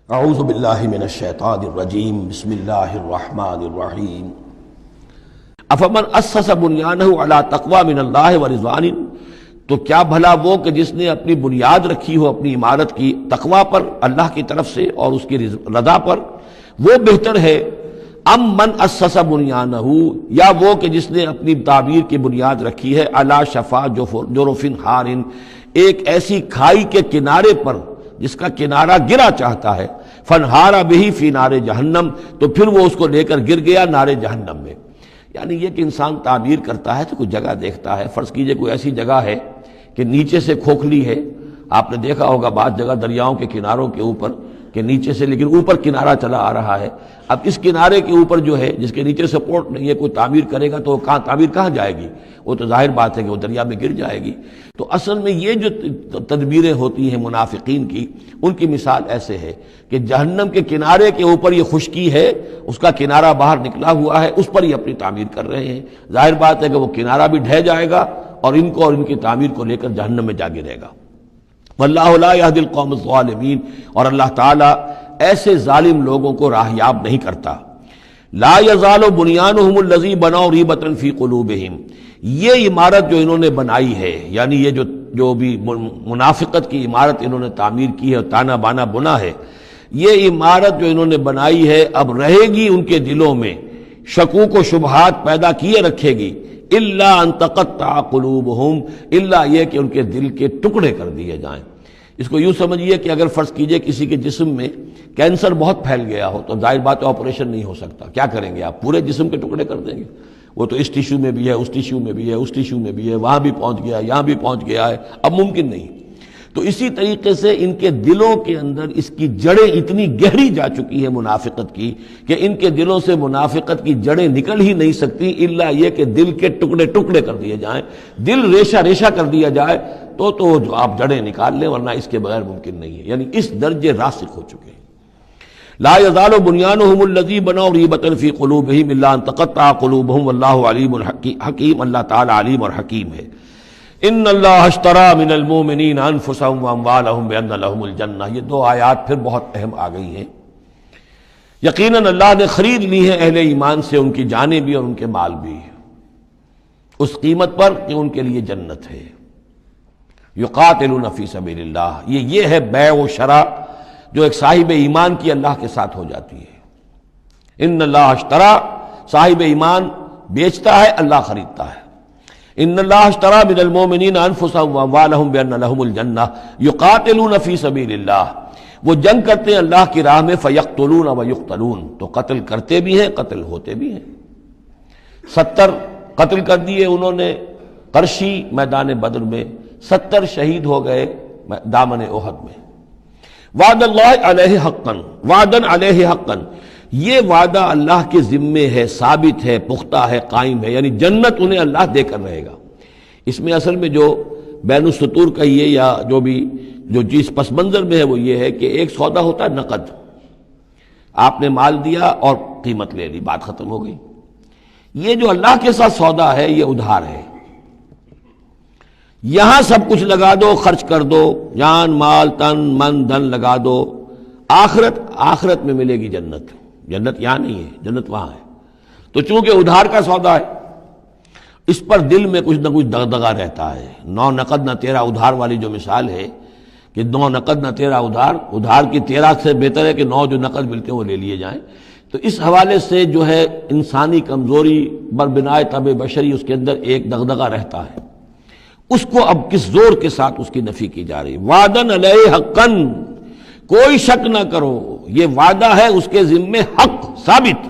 اعوذ باللہ من الشیطان الرجیم بسم اللہ الرحمن الرحیم افمن اسس بنیانہ علی تقوی من اللہ ورضوان، تو کیا بھلا وہ کہ جس نے اپنی بنیاد رکھی ہو اپنی عمارت کی تقوی پر اللہ کی طرف سے اور اس کی رضا پر، وہ بہتر ہے ام من اسس بنیانہ، یا وہ کہ جس نے اپنی تعبیر کی بنیاد رکھی ہے علی شفا جرف ہار، ایک ایسی کھائی کے کنارے پر جس کا کنارہ گرا چاہتا ہے، فنہارا بہی فی نار جہنم، تو پھر وہ اس کو لے کر گر گیا نار جہنم میں۔ یعنی یہ کہ انسان تعبیر کرتا ہے تو کوئی جگہ دیکھتا ہے، فرض کیجئے کوئی ایسی جگہ ہے کہ نیچے سے کھوکھلی ہے، آپ نے دیکھا ہوگا بعض جگہ دریاؤں کے کناروں کے اوپر کہ نیچے سے لیکن اوپر کنارہ چلا آ رہا ہے، اب اس کنارے کے اوپر جو ہے جس کے نیچے سپورٹ نہیں ہے، کوئی تعمیر کرے گا تو تعمیر کہاں جائے گی؟ وہ تو ظاہر بات ہے کہ وہ دریا میں گر جائے گی۔ تو اصل میں یہ جو تدبیریں ہوتی ہیں منافقین کی، ان کی مثال ایسے ہے کہ جہنم کے کنارے کے اوپر یہ خشکی ہے، اس کا کنارہ باہر نکلا ہوا ہے، اس پر یہ اپنی تعمیر کر رہے ہیں، ظاہر بات ہے کہ وہ کنارہ بھی ڈھہ جائے گا اور ان کو اور ان کی تعمیر کو لے کر جہنم میں جا گرے گا۔ واللہ لا یہدی القوم الظالمین، اور اللہ تعالیٰ ایسے ظالم لوگوں کو راہیاب نہیں کرتا۔ لا یزال بنیانہم الذی بنوا ریبۃ فی قلوبہم، یہ عمارت جو انہوں نے بنائی ہے، یعنی یہ جو بھی منافقت کی عمارت انہوں نے تعمیر کی ہے اور تانا بانا بنا ہے، یہ عمارت جو انہوں نے بنائی ہے اب رہے گی ان کے دلوں میں، شکوک و شبہات پیدا کیے رکھے گی، الا ان تقطع قلوبہم، الا یہ کہ ان کے دل کے ٹکڑے کر دیے جائیں۔ اس کو یوں سمجھیے کہ اگر فرض کیجئے کسی کے جسم میں کینسر بہت پھیل گیا ہو تو ظاہر بات ہے آپریشن نہیں ہو سکتا، کیا کریں گے آپ؟ پورے جسم کے ٹکڑے کر دیں گے؟ وہ تو اس ٹیشو میں بھی ہے، اس ٹیشو میں بھی ہے، اس ٹیشو میں بھی ہے، وہاں بھی پہنچ گیا، یہاں بھی پہنچ گیا ہے، اب ممکن نہیں۔ تو اسی طریقے سے ان کے دلوں کے اندر اس کی جڑیں اتنی گہری جا چکی ہیں منافقت کی کہ ان کے دلوں سے منافقت کی جڑیں نکل ہی نہیں سکتی، الا یہ کہ دل کے ٹکڑے ٹکڑے کر دیے جائیں، دل ریشہ ریشہ کر دیا جائے تو جو آپ جڑیں نکال لیں، ورنہ اس کے بغیر ممکن نہیں ہے۔ یعنی اس درجے راسخ ہو چکے ہیں۔ لا یزال بنیانہم الذی بنوا ریبۃ فی قلوبہم الا ان تقطع قلوبہم واللہ علیم حکیم، اللہ تعالیٰ علیم اور حکیم ہے۔ ان اللہ اشتری من المؤمنین انفسہم واموالہم بان لہم الجنہ، یہ دو آیات پھر بہت اہم آ گئی ہیں۔ یقیناً اللہ نے خرید لی ہے اہل ایمان سے ان کی جانیں بھی اور ان کے مال بھی، اس قیمت پر کہ ان کے لیے جنت ہے۔ یقاتلون فی سبیل اللہ، یہ ہے بیع و شراء جو ایک صاحب ایمان کی اللہ کے ساتھ ہو جاتی ہے۔ ان اللہ اشتری، صاحب ایمان بیچتا ہے، اللہ خریدتا ہے۔ ان اللہ اشتری من المؤمنین انفسہم واموالہم بان لہم الجنہ یقاتلون فی سبیل اللہ، وہ جنگ کرتے ہیں اللہ کی راہ میں، فیقتلون ویقتلون، تو قتل کرتے بھی ہیں، قتل ہوتے بھی ہیں۔ 70 قتل کر دیے انہوں نے قرشی میدان بدر میں، 70 شہید ہو گئے دامن احد میں۔ وعد اللہ علیہ حقا، وعدن علیہ حقا، یہ وعدہ اللہ کے ذمے ہے، ثابت ہے، پختہ ہے، قائم ہے، یعنی جنت انہیں اللہ دے کر رہے گا۔ اس میں اصل میں جو بین السطور کہیے یا جو چیز پس منظر میں ہے وہ یہ ہے کہ ایک سودا ہوتا ہے نقد، آپ نے مال دیا اور قیمت لے لی، بات ختم ہو گئی۔ یہ جو اللہ کے ساتھ سودا ہے یہ ادھار ہے، یہاں سب کچھ لگا دو، خرچ کر دو، جان مال تن من دھن لگا دو، آخرت میں ملے گی جنت۔ جنت یہاں نہیں ہے، جنت وہاں ہے۔ تو چونکہ ادھار کا سودا ہے، اس پر دل میں کچھ نہ کچھ دغدغہ رہتا ہے۔ نو نقد نہ تیرا ادھار والی جو مثال ہے کہ 9 نقد نہ تیرا ادھار کی 13 سے بہتر ہے کہ 9 جو نقد ملتے ہیں وہ لے لیے جائیں۔ تو اس حوالے سے جو ہے انسانی کمزوری بر بنائے طبع بشری، اس کے اندر ایک دغدغہ رہتا ہے، اس کو اب کس زور کے ساتھ اس کی نفی کی جا رہی۔ وعدن علیہ حقا، کوئی شک نہ کرو یہ وعدہ ہے اس کے ذمے، حق ثابت،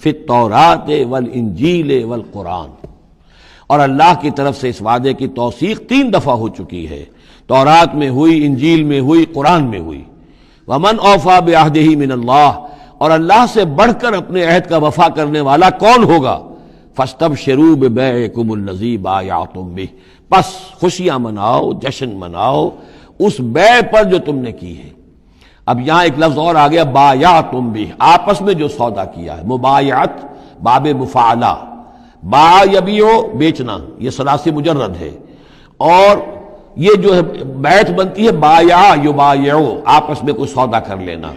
فی التوراۃ والانجیل والقرآن، اور اللہ کی طرف سے اس وعدے کی توثیق 3 دفعہ ہو چکی ہے، تورات میں ہوئی، انجیل میں ہوئی، قرآن میں ہوئی۔ ومن اوفی بعہدہ من اللہ، اور اللہ سے بڑھ کر اپنے عہد کا وفا کرنے والا کون ہوگا؟ فاستبشروا ببیعکم الذی بایعتم بہ، پس خوشیاں مناؤ، جشن مناؤ اس بیع پر جو تم نے کی ہے۔ اب یہاں ایک لفظ اور آ گیا، بایعتم بہ، آپس میں جو سودا کیا ہے، مبایعت باب مفاعلہ، باع یبیع بیچنا، یہ ثلاثی مجرد ہے، اور یہ جو ہے بیعت بنتی ہے بایع یبایع، آپس میں کوئی سودا کر لینا۔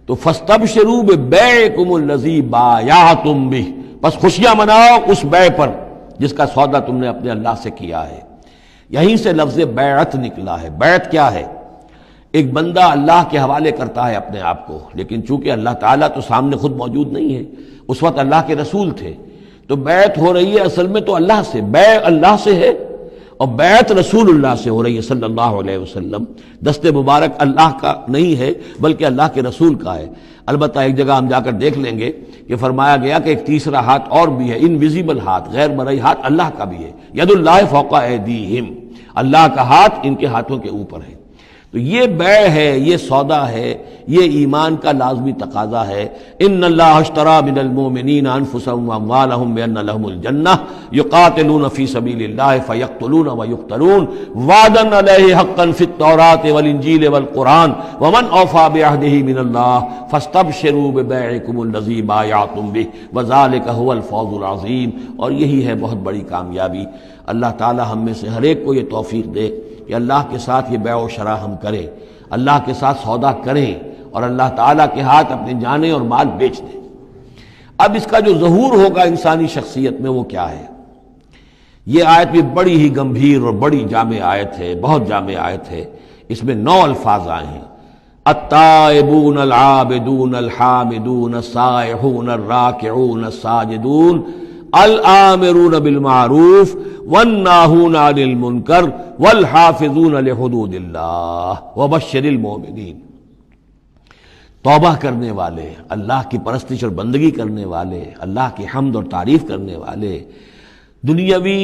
تو فاستبشروا ببیعکم الذی بایعتم بہ، بس خوشیاں مناؤ اس بیع پر جس کا سودا تم نے اپنے اللہ سے کیا ہے۔ یہیں سے لفظ بیعت نکلا ہے۔ بیعت کیا ہے؟ ایک بندہ اللہ کے حوالے کرتا ہے اپنے آپ کو، لیکن چونکہ اللہ تعالیٰ تو سامنے خود موجود نہیں ہے، اس وقت اللہ کے رسول تھے، تو بیعت ہو رہی ہے اصل میں تو اللہ سے، بیع اللہ سے ہے اور بیعت رسول اللہ سے ہو رہی ہے صلی اللہ علیہ وسلم۔ دست مبارک اللہ کا نہیں ہے بلکہ اللہ کے رسول کا ہے۔ البتہ ایک جگہ ہم جا کر دیکھ لیں گے کہ فرمایا گیا کہ ایک تیسرا ہاتھ اور بھی ہے، انویزیبل ہاتھ، غیر مرئی ہاتھ اللہ کا بھی ہے، ید اللہ فوق ایدیہم، اللہ کا ہاتھ ان کے ہاتھوں کے اوپر ہے۔ تو یہ بیع ہے، یہ سودا ہے، یہ ایمان کا لازمی تقاضا ہے۔ ان اللہ اشتری من المؤمنین انفسهم واموالهم بان لهم الجنہ یقاتلون فی سبیل اللہ فیقتلون ویقتلون وعدا علیہ حقا فی التوراۃ والانجیل والقرآن ومن اوفی بعہدہ من اللہ فاستبشروا ببیعکم الذی بایعتم بہ وذلک هو الفوز العظیم۔ اور یہی ہے بہت بڑی کامیابی۔ اللہ تعالی ہم میں سے ہر ایک کو یہ توفیق دے کہ اللہ کے ساتھ یہ بیع و شراء ہم کریں، اللہ کے ساتھ سودا کریں اور اللہ تعالیٰ کے ہاتھ اپنی جانیں اور مال بیچ دیں۔ اب اس کا جو ظہور ہوگا انسانی شخصیت میں وہ کیا ہے؟ یہ آیت بھی بڑی ہی گمبھیر اور بڑی جامع آیت ہے، بہت جامع آیت ہے۔ اس میں 9 الفاظ آئے ہیں: التائبون العابدون الحامدون السائحون الراکعون الساجدون الآمرون بالمعروف والناہون عن المنکر والحافظون لحدود اللہ وبشر المؤمنین۔ توبہ کرنے والے، اللہ کی پرستش اور بندگی کرنے والے، اللہ کی حمد اور تعریف کرنے والے، دنیاوی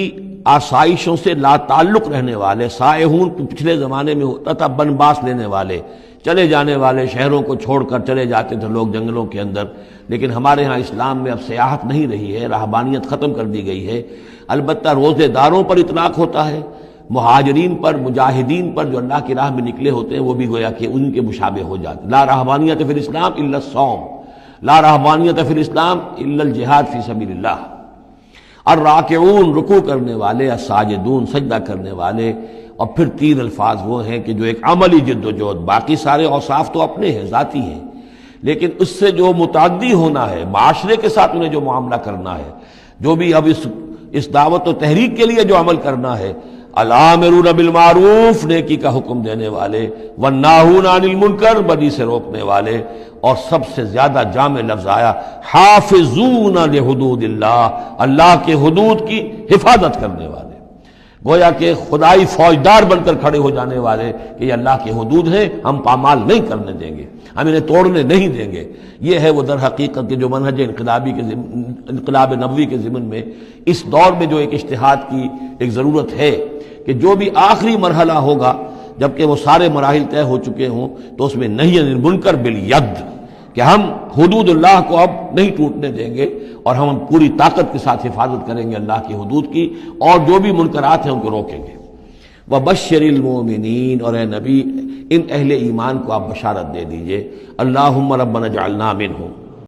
آسائشوں سے لا تعلق رہنے والے، سائحون پچھلے زمانے میں ہوتا تھا بنباس لینے والے، چلے جانے والے، شہروں کو چھوڑ کر چلے جاتے تھے لوگ جنگلوں کے اندر، لیکن ہمارے ہاں اسلام میں اب سیاحت نہیں رہی ہے، رہبانیت ختم کر دی گئی ہے۔ البتہ روزے داروں پر اطلاق ہوتا ہے، مہاجرین پر، مجاہدین پر جو اللہ کی راہ میں نکلے ہوتے ہیں وہ بھی گویا کہ ان کے مشابہ ہو جاتے۔ لا رہبانیت فی الاسلام الا الصوم، لا رہبانیت فی الاسلام الا الجہاد فی سبیل اللہ۔ الراکعون رکوع کرنے والے، الساجدون سجدہ کرنے والے، اور پھر 3 الفاظ وہ ہیں کہ جو ایک عملی جد و جہد، باقی سارے اوصاف تو اپنے ہیں، ذاتی ہیں، لیکن اس سے جو متعدی ہونا ہے، معاشرے کے ساتھ انہیں جو معاملہ کرنا ہے، جو بھی اب اس دعوت و تحریک کے لیے جو عمل کرنا ہے، الآمرون بالمعروف نیکی کا حکم دینے والے، والناہون عن المنکر بدی سے روکنے والے، اور سب سے زیادہ جامع لفظ آیا حافظون لحدود اللہ، اللہ کے حدود کی حفاظت کرنے والے، گویا کہ خدائی فوجدار بن کر کھڑے ہو جانے والے کہ یہ اللہ کے حدود ہیں، ہم پامال نہیں کرنے دیں گے، ہم انہیں توڑنے نہیں دیں گے۔ یہ ہے وہ در حقیقت کے جو منہج انقلاب نبوی کے ضمن میں اس دور میں جو ایک اجتہاد کی ایک ضرورت ہے کہ جو بھی آخری مرحلہ ہوگا جبکہ وہ سارے مراحل طے ہو چکے ہوں تو اس میں نہی عن المنکر بالید، کہ ہم حدود اللہ کو اب نہیں ٹوٹنے دیں گے اور ہم پوری طاقت کے ساتھ حفاظت کریں گے اللہ کی حدود کی، اور جو بھی منکرات ہیں ان کو روکیں گے۔ وبشر المؤمنین، اور اے نبی ان اہل ایمان کو آپ بشارت دے دیجئے، اللہم ربنا اجعلنا منہم،